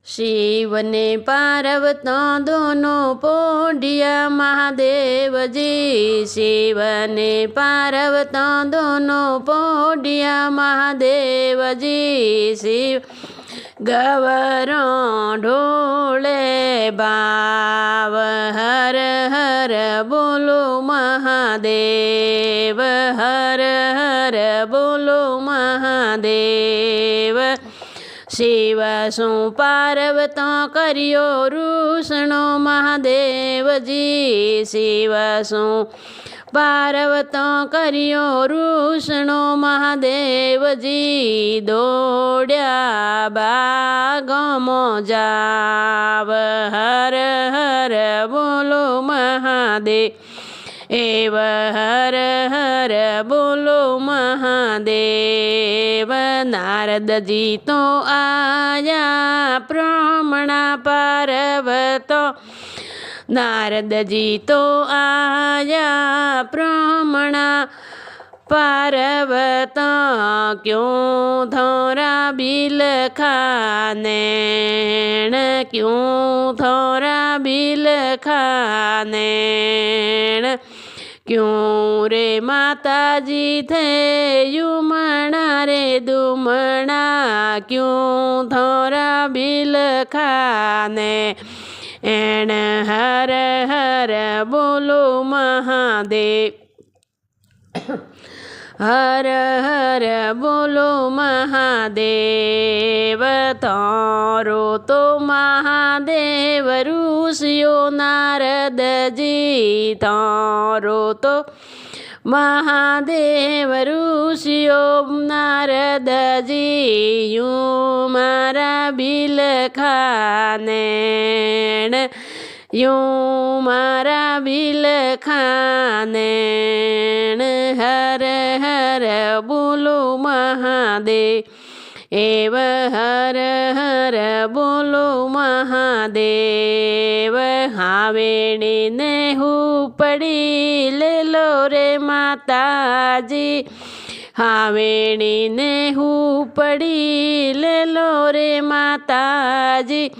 शिव ने पार्वती दोनों पोडिया महादेव जी। शिव ने पार्वती दोनों पोडिया महादेव जी। शिव गवरों ढोले बाव हर हर बोलो महादेव, हर हर बोलो महादेव। शिव सु पार्वती करियो रूसणो महादेव जी। शिव सु पार्वती करियो रूसणो महादेव जी। दौड़्या बागमो जाव हर हर बोलो महादेव एव हर हर बोलो महादेव। नारद जी तो आया ब्रह्मणा पार्वतो, नारद जी तो आया ब्रह्मणा पार्वत। क्यों थोरा बिल खानेण, क्यों थोरा बिल खानेण। क्यों रे माता जी थे युमणा रे दुमणा। क्यों थोरा बिल खाने एण हर हर बोलो महादेव, हर हर बोलो महादेव। तारो तो महादेव ऋषियो नारद जी। तारो तो महादेव ऋषियो नारद जी। यूं मारा बिल खानेण, यूं मारा बिल खानेण हर हर बोलो महादेव एव हर हर बोलो महादेव। हावेणी ने हुपड़ी ले लो रे माता जी। हावेणी ने हुपड़ी ले लो रे माता जी।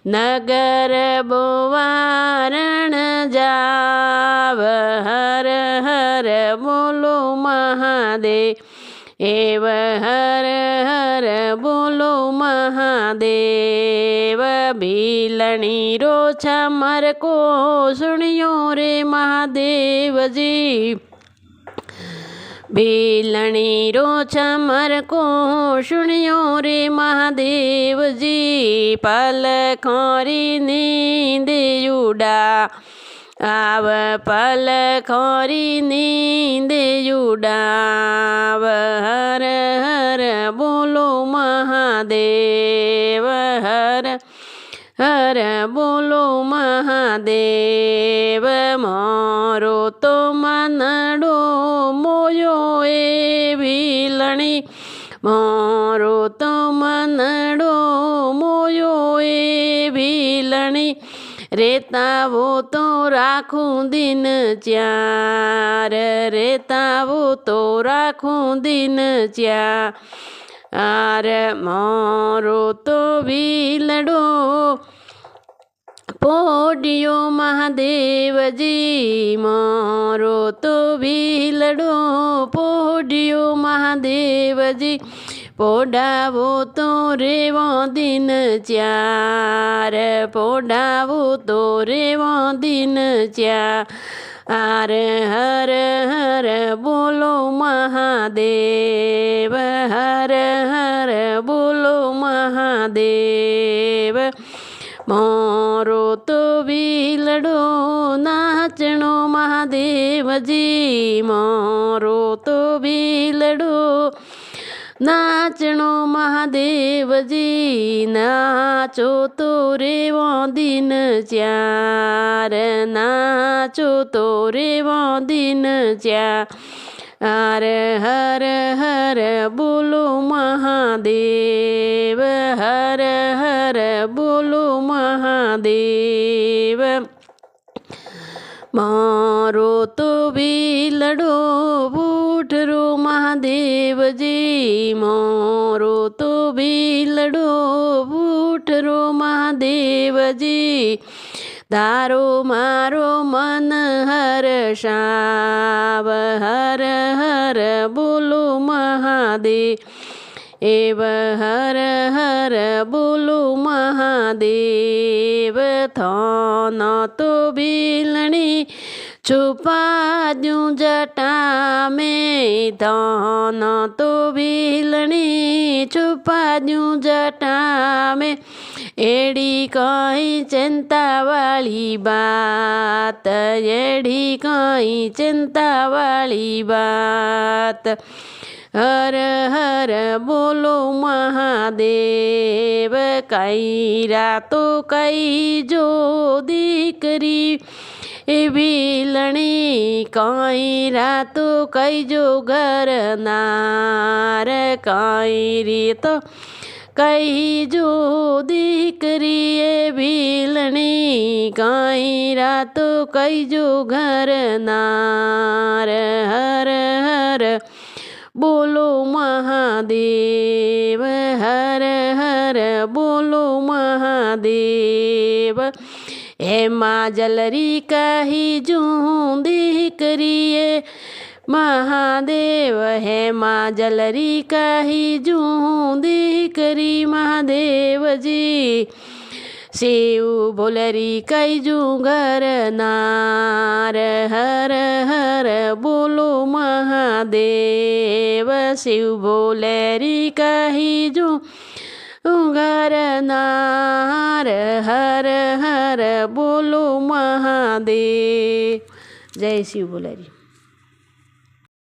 नगर बोवारण जाव हर हर बोलो महादेव एव हर हर बोलो महादेव। भीलणी रो छमर को सुनियो रे महादेव जी। भीलणी रो छमर को सुनियो रे महादेव जी। पल खोरी नींद उड़ा आव, पल खोरी नींद उड़ाव हर हर बोलो महादेव, हर हर बोलो महादेव। मोरो तो मनडो मोयो ए भीलणी, मोरो तो मनडो मोयो ए भीलणी। रेता वो तो राखूं दिन चार, रेता वो तो राखूं दिन चार। मोरो तो भीलड़ो पोडियो महादेव जी। मोरो तो भीलड़ो पोडियो महादेव जी। पोडावो तो रेवो दिन चार, पोडावो तो रेवो दिन चार हर हर बोलो महादेव, हर हर बोलो महादेव। मोरो तो भीलड़ो नाचणो महादेव जी। मोरो तो भीलड़ो नाचणो महादेव जी। नाचो तो रेवो दिन चार, नाचो तो रेवो दिन चार हर हर बोलो महादेव, हर हर बोलो महादेव। मारो तो भीलड़ो बूठरो महादेव जी, मारो तो भीलड़ो बूठरो महादेव મહાદેવજી તારો મારો મન હર્ષાવ હર હર બોલો મહાદેવ હર હર બોલો મહાદેવ થોન તો બિલણી છુપા દઉં જટા में ધન તો બિલણી છુપા દઉં જટા में એડી કઈ ચિંતાવાળી બાત એડી કઈ ચિંતાવાળી બાત હર હર બોલો મહાદેવ કઈ રાતો કઈ જો દીકરી એ બિલણી કઈ રાતો કઈ જો ઘરનાર કઈ રીતો કઈ જો દીકરી એ બિલણી કઈ રાતો કઈ જો ઘરનાર હર હર બોલો મહાદેવ હર હર બોલો મહાદેવ એમાં જલરી કહી જું દીકરીએ મહાદેવ હેમાં જલરી કહી જું દીકરી મહાદેવજી શિવ બોલરી કહી જું ઘરનાર હર હર બોલો મહાદેવ શિવ બોલરી કહી જું ઘરનાર હર હર બોલો મહાદેવ જય શિવ બોલરી।